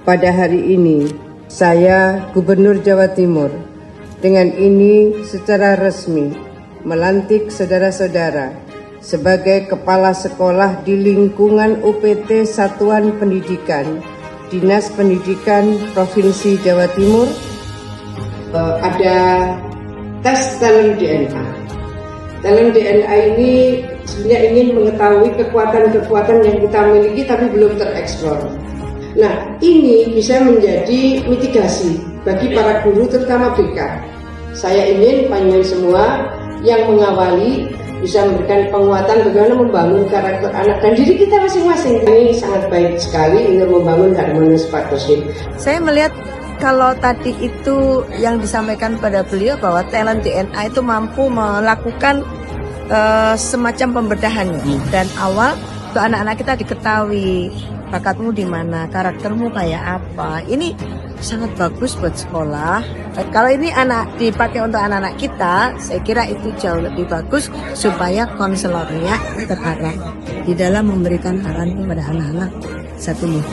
pada hari ini, saya Gubernur Jawa Timur dengan ini secara resmi melantik saudara-saudara sebagai Kepala Sekolah di lingkungan UPT Satuan Pendidikan Dinas Pendidikan Provinsi Jawa Timur. Ada tes talent DNA. Talent DNA ini sebenarnya ingin mengetahui kekuatan-kekuatan yang kita miliki tapi belum tereksplor. Nah, ini bisa menjadi mitigasi bagi para guru terutama BK. Saya ingin panjenengan semua yang mengawali bisa memberikan penguatan bagaimana membangun karakter anak dan diri kita masing-masing. Ini sangat baik sekali untuk membangun harmonious partnership. Saya melihat kalau tadi itu yang disampaikan pada beliau bahwa talent DNA itu mampu melakukan semacam pembedahan dan awal untuk anak-anak kita diketahui bakatmu di mana, karaktermu kayak apa. Ini sangat bagus buat sekolah. Kalau ini dipakai untuk anak-anak kita, saya kira itu jauh lebih bagus supaya konselornya terarah di dalam memberikan arahan kepada anak-anak saat ini.